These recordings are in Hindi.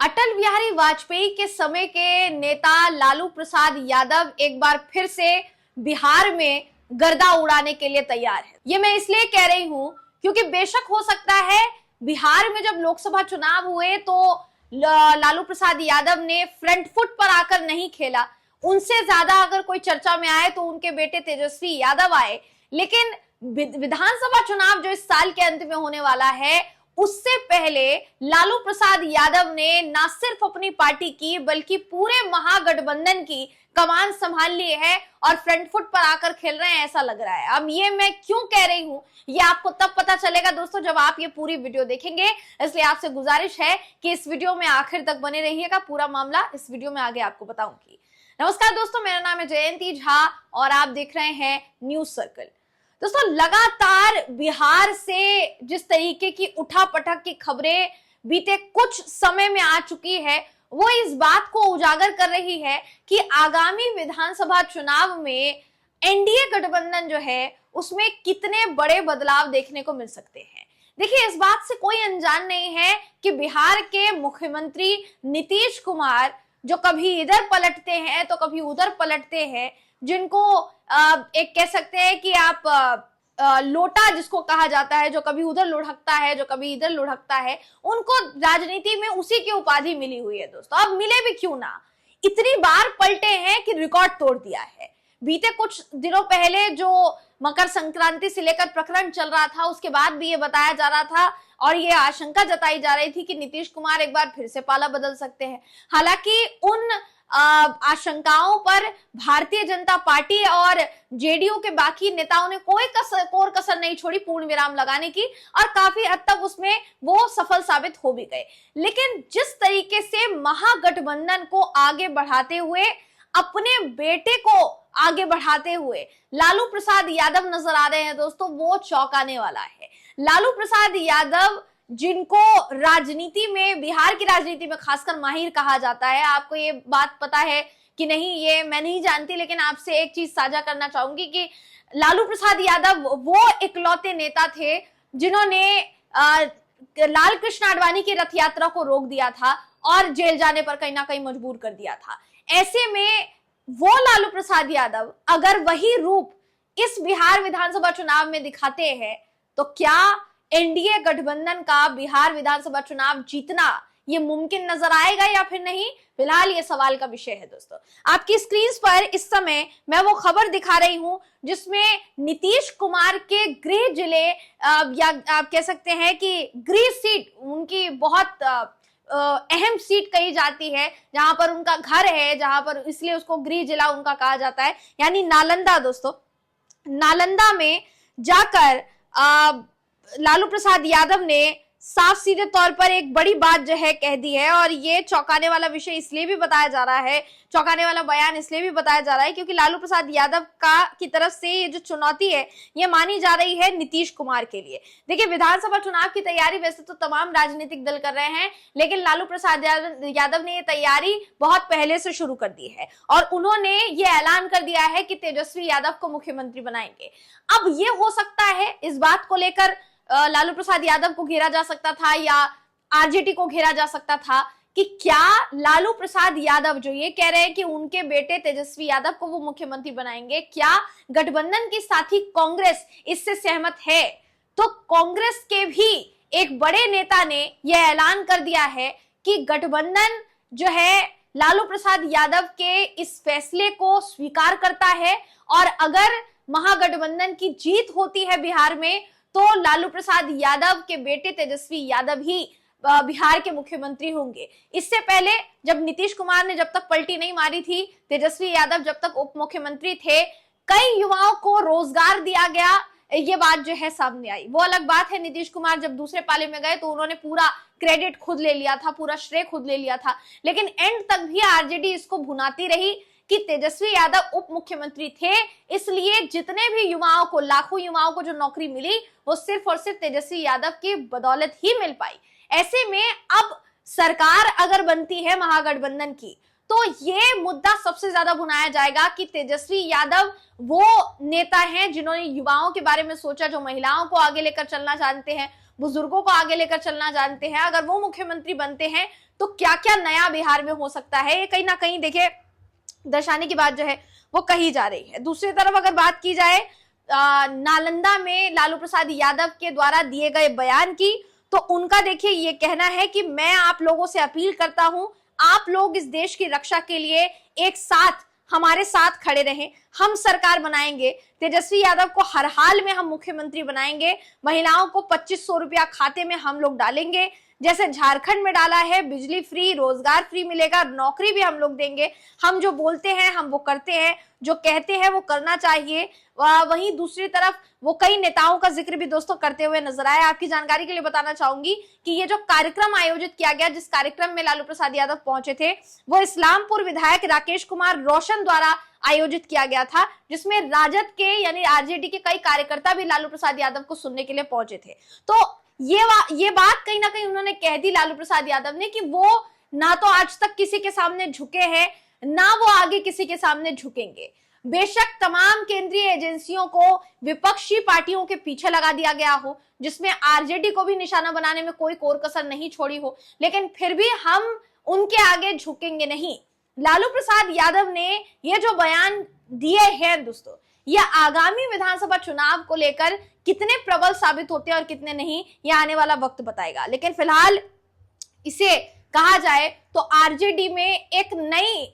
अटल बिहारी वाजपेयी के समय के नेता लालू प्रसाद यादव एक बार फिर से बिहार में गर्दा उड़ाने के लिए तैयार है। ये मैं इसलिए कह रही हूं क्योंकि बेशक हो सकता है बिहार में जब लोकसभा चुनाव हुए तो लालू प्रसाद यादव ने फ्रंट फुट पर आकर नहीं खेला, उनसे ज्यादा अगर कोई चर्चा में आए तो उनके बेटे तेजस्वी यादव आए। लेकिन विधानसभा चुनाव जो इस साल के अंत में होने वाला है, उससे पहले लालू प्रसाद यादव ने न सिर्फ अपनी पार्टी की बल्कि पूरे महागठबंधन की कमान संभाल ली है और फ्रंट फुट पर आकर खेल रहे हैं, ऐसा लग रहा है। अब ये मैं क्यों कह रही हूं, ये आपको तब पता चलेगा दोस्तों जब आप ये पूरी वीडियो देखेंगे। इसलिए आपसे गुजारिश है कि इस वीडियो में आखिर तक बने रहिएगा, पूरा मामला इस वीडियो में आगे आपको बताऊंगी। नमस्कार दोस्तों, मेरा नाम है जयंती झा और आप देख रहे हैं न्यूज सर्कल। दोस्तों, लगातार बिहार से जिस तरीके की उठापटक की खबरें बीते कुछ समय में आ चुकी है, वो इस बात को उजागर कर रही है कि आगामी विधानसभा चुनाव में एनडीए गठबंधन जो है उसमें कितने बड़े बदलाव देखने को मिल सकते हैं। देखिए, इस बात से कोई अनजान नहीं है कि बिहार के मुख्यमंत्री नीतीश कुमार जो कभी इधर पलटते हैं तो कभी उधर पलटते हैं, जिनको एक कह सकते हैं कि आप लोटा जिसको कहा जाता है, जो कभी उधर लुढ़कता है जो कभी इधर लुढ़कता है, उनको राजनीति में उसी की उपाधि मिली हुई है। दोस्तों, अब मिले भी क्यों ना, इतनी बार पलटे हैं कि रिकॉर्ड तोड़ दिया है। बीते कुछ दिनों पहले जो मकर संक्रांति से लेकर प्रकरण चल रहा था, उसके बाद भी ये बताया जा रहा था और ये आशंका जताई जा रही थी कि नीतीश कुमार एक बार फिर से पाला बदल सकते हैं। हालांकि उन आशंकाओं पर भारतीय जनता पार्टी और जेडीयू के बाकी नेताओं ने कोई कोर कसर नहीं छोड़ी पूर्ण विराम लगाने की, और काफी हद तक उसमें वो सफल साबित हो भी गए। लेकिन जिस तरीके से महागठबंधन को आगे बढ़ाते हुए, अपने बेटे को आगे बढ़ाते हुए लालू प्रसाद यादव नजर आ रहे हैं दोस्तों, वो चौंकाने वाला है। लालू प्रसाद यादव जिनको राजनीति में, बिहार की राजनीति में खासकर माहिर कहा जाता है, आपको ये बात पता है कि नहीं ये मैं नहीं जानती, लेकिन आपसे एक चीज साझा करना चाहूंगी कि लालू प्रसाद यादव वो इकलौते नेता थे जिन्होंने लाल कृष्ण आडवाणी की रथ यात्रा को रोक दिया था और जेल जाने पर कहीं ना कहीं मजबूर कर दिया था। ऐसे में वो लालू प्रसाद यादव अगर वही रूप इस बिहार विधानसभा चुनाव में दिखाते हैं तो क्या एनडीए गठबंधन का बिहार विधानसभा चुनाव जीतना ये मुमकिन नजर आएगा या फिर नहीं? फिलहाल ये सवाल का विषय है। दोस्तों, आपकी स्क्रीन पर इस समय मैं वो खबर दिखा रही हूं जिसमें नीतीश कुमार के गृह जिले या आप कह सकते हैं कि गृह सीट, उनकी बहुत अहम सीट कही जाती है, जहां पर उनका घर है, जहां पर इसलिए उसको गृह जिला उनका कहा जाता है, यानी नालंदा। दोस्तों, नालंदा में जाकर लालू प्रसाद यादव ने साफ सीधे तौर पर एक बड़ी बात जो है कह दी है, और ये चौंकाने वाला विषय इसलिए भी बताया जा रहा है, चौंकाने वाला बयान इसलिए भी बताया जा रहा है क्योंकि लालू प्रसाद यादव की तरफ से ये जो चुनौती है ये मानी जा रही है नीतीश कुमार के लिए। देखिए, विधानसभा चुनाव की तैयारी वैसे तो तमाम राजनीतिक दल कर रहे हैं, लेकिन लालू प्रसाद यादव ने ये तैयारी बहुत पहले से शुरू कर दी है और उन्होंने ये ऐलान कर दिया है कि तेजस्वी यादव को मुख्यमंत्री बनाएंगे। अब ये हो सकता है इस बात को लेकर लालू प्रसाद यादव को घेरा जा सकता था या आरजेडी को घेरा जा सकता था कि क्या लालू प्रसाद यादव जो ये कह रहे हैं कि उनके बेटे तेजस्वी यादव को वो मुख्यमंत्री बनाएंगे, क्या गठबंधन की साथी कांग्रेस इससे सहमत है? तो कांग्रेस के भी एक बड़े नेता ने यह ऐलान कर दिया है कि गठबंधन जो है लालू प्रसाद यादव के इस फैसले को स्वीकार करता है और अगर महागठबंधन की जीत होती है बिहार में तो लालू प्रसाद यादव के बेटे तेजस्वी यादव ही बिहार के मुख्यमंत्री होंगे। इससे पहले जब नीतीश कुमार ने जब तक पलटी नहीं मारी थी, तेजस्वी यादव जब तक उप मुख्यमंत्री थे, कई युवाओं को रोजगार दिया गया, ये बात जो है सामने आई। वो अलग बात है, नीतीश कुमार जब दूसरे पाले में गए तो उन्होंने पूरा क्रेडिट खुद ले लिया था, पूरा श्रेय खुद ले लिया था, लेकिन एंड तक भी आरजेडी इसको भुनाती रही कि तेजस्वी यादव उप मुख्यमंत्री थे, इसलिए जितने भी युवाओं को, लाखों युवाओं को जो नौकरी मिली वो सिर्फ और सिर्फ तेजस्वी यादव की बदौलत ही मिल पाई। ऐसे में अब सरकार अगर बनती है महागठबंधन की तो ये मुद्दा सबसे ज्यादा भुनाया जाएगा कि तेजस्वी यादव वो नेता हैं जिन्होंने युवाओं के बारे में सोचा, जो महिलाओं को आगे लेकर चलना जानते हैं, बुजुर्गों को आगे लेकर चलना जानते हैं। अगर वो मुख्यमंत्री बनते हैं तो क्या क्या नया बिहार में हो सकता है, ये कहीं ना कहीं देखिए दर्शाने की बात जो है वो कही जा रही है। दूसरी तरफ अगर बात की जाए नालंदा में लालू प्रसाद यादव के द्वारा दिए गए बयान की, तो उनका देखिए ये कहना है कि मैं आप लोगों से अपील करता हूं, आप लोग इस देश की रक्षा के लिए एक साथ हमारे साथ खड़े रहें, हम सरकार बनाएंगे, तेजस्वी यादव को हर हाल में हम मुख्यमंत्री बनाएंगे, महिलाओं को 2500 रुपया खाते में हम लोग डालेंगे, जैसे झारखंड में डाला है, बिजली फ्री, रोजगार फ्री मिलेगा, नौकरी भी हम लोग देंगे, हम जो बोलते हैं हम वो करते हैं, जो कहते हैं वो करना चाहिए। वहीं दूसरी तरफ वो कई नेताओं का जिक्र भी दोस्तों करते हुए नजर आए। आपकी जानकारी के लिए बताना चाहूंगी कि ये जो कार्यक्रम आयोजित किया गया, जिस कार्यक्रम में लालू प्रसाद यादव पहुंचे थे, वो इस्लामपुर विधायक राकेश कुमार रोशन द्वारा आयोजित किया गया था, जिसमें राजद के यानी आरजेडी के कई कार्यकर्ता भी लालू प्रसाद यादव को सुनने के लिए पहुंचे थे। तो ये बात कहीं ना कहीं उन्होंने कह दी लालू प्रसाद यादव ने कि वो ना तो आज तक किसी के सामने झुके हैं, ना वो आगे किसी के सामने झुकेंगे। बेशक तमाम केंद्रीय एजेंसियों को विपक्षी पार्टियों के पीछे लगा दिया गया हो, जिसमें आरजेडी को भी निशाना बनाने में कोई कोर कसर नहीं छोड़ी हो, लेकिन फिर भी हम उनके आगे झुकेंगे नहीं। लालू प्रसाद यादव ने ये जो बयान दिए हैं दोस्तों, ये आगामी विधानसभा चुनाव को लेकर कितने प्रबल साबित होते हैं और कितने नहीं, ये आने वाला वक्त बताएगा। लेकिन फिलहाल इसे कहा जाए तो आरजेडी में एक नई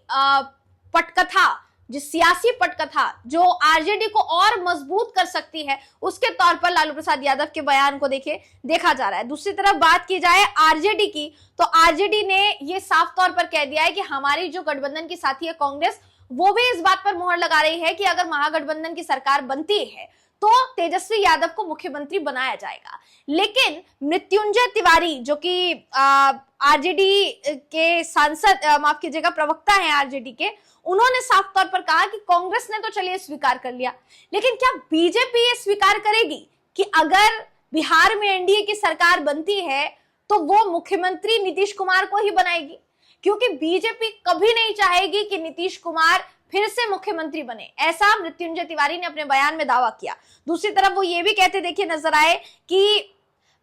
पटकथा, जिस सियासी पटकथा जो आरजेडी को और मजबूत कर सकती है, उसके तौर पर लालू प्रसाद यादव के बयान को देखा जा रहा है। दूसरी तरफ बात की जाए आरजेडी की, तो आरजेडी ने ये साफ तौर पर कह दिया है कि हमारी जो गठबंधन की साथी है कांग्रेस, वो भी इस बात पर मुहर लगा रही है कि अगर महागठबंधन की सरकार बनती है तो तेजस्वी यादव को मुख्यमंत्री बनाया जाएगा। लेकिन मृत्युंजय तिवारी जो कि आरजेडी के सांसद, माफ कीजिएगा, प्रवक्ता हैं आरजेडी के, उन्होंने साफ तौर पर कहा कि कांग्रेस ने तो चलिए स्वीकार कर लिया, लेकिन क्या बीजेपी ये स्वीकार करेगी कि अगर बिहार में एनडीए की सरकार बनती है तो वो मुख्यमंत्री नीतीश कुमार को ही बनाएगी? क्योंकि बीजेपी कभी नहीं चाहेगी कि नीतीश कुमार फिर से मुख्यमंत्री बने, ऐसा मृत्युंजय तिवारी ने अपने बयान में दावा किया। दूसरी तरफ वो ये भी कहते देखिए नजर आए कि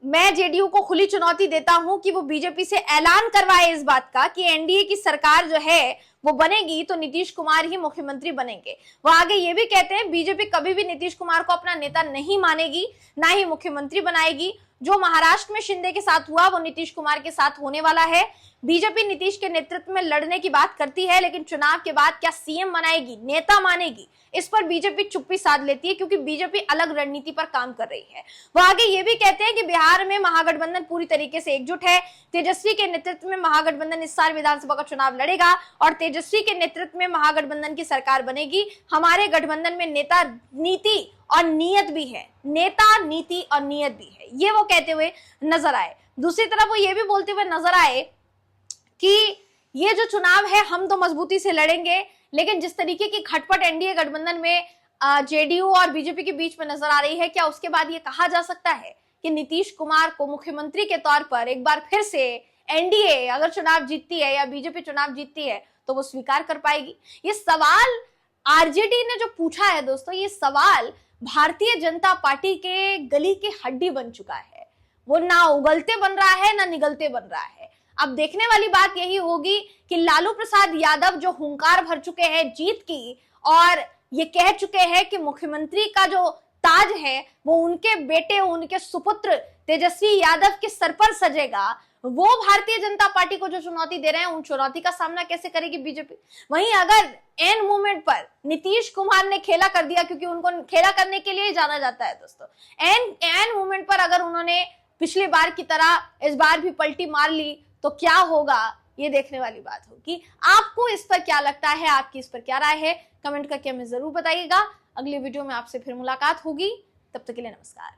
मैं जेडीयू को खुली चुनौती देता हूं कि वो बीजेपी से ऐलान करवाए इस बात का कि एनडीए की सरकार जो है वो बनेगी तो नीतीश कुमार ही मुख्यमंत्री बनेंगे। वो आगे ये भी कहते हैं बीजेपी कभी भी नीतीश कुमार को अपना नेता नहीं मानेगी, ना ही मुख्यमंत्री बनाएगी। जो महाराष्ट्र में शिंदे के साथ हुआ वो नीतीश कुमार के साथ होने वाला है। बीजेपी नीतीश के नेतृत्व में लड़ने की बात करती है, लेकिन चुनाव के बाद क्या सीएम बनाएगी, नेता मानेगी, इस पर बीजेपी चुप्पी साध लेती है, क्योंकि बीजेपी अलग रणनीति पर काम कर रही है। वो आगे ये भी कहते हैं कि बिहार में महागठबंधन पूरी तरीके से एकजुट है। तेजस्वी के नेतृत्व में महागठबंधन इस साल विधानसभा का चुनाव लड़ेगा और तेजस्वी के नेतृत्व में महागठबंधन की सरकार बनेगी। हमारे गठबंधन में नेता, नीति और नीयत भी है, नेता, नीति और नीयत भी है, ये वो कहते हुए नजर आए। दूसरी तरफ वो ये भी बोलते हुए नजर आए कि ये जो चुनाव है हम तो मजबूती से लड़ेंगे, लेकिन जिस तरीके की खटपट एनडीए गठबंधन में जेडीयू और बीजेपी के बीच में नजर आ रही है, क्या उसके बाद ये कहा जा सकता है कि नीतीश कुमार को मुख्यमंत्री के तौर पर एक बार फिर से एनडीए अगर चुनाव जीतती है या बीजेपी चुनाव जीतती है तो वो स्वीकार कर पाएगी? ये सवाल आरजेडी ने जो पूछा है दोस्तों, ये सवाल भारतीय जनता पार्टी के गली की हड्डी बन चुका है। वो ना उगलते बन रहा है ना निगलते बन रहा है। अब देखने वाली बात यही होगी कि लालू प्रसाद यादव जो हुंकार भर चुके हैं जीत की और ये कह चुके हैं कि मुख्यमंत्री का जो ताज है वो उनके बेटे, उनके सुपुत्र तेजस्वी यादव के सर पर सजेगा, वो भारतीय जनता पार्टी को जो चुनौती दे रहे हैं, उन चुनौती का सामना कैसे करेगी बीजेपी? वहीं अगर एन मोमेंट पर नीतीश कुमार ने खेला कर दिया, क्योंकि उनको खेला करने के लिए जाना जाता है दोस्तों, एन मोमेंट पर अगर उन्होंने पिछली बार की तरह इस बार भी पलटी मार ली तो क्या होगा, ये देखने वाली बात होगी। आपको इस पर क्या लगता है, आपकी इस पर क्या राय है, कमेंट करके हमें जरूर बताइएगा। अगली वीडियो में आपसे फिर मुलाकात होगी, तब तक के लिए नमस्कार।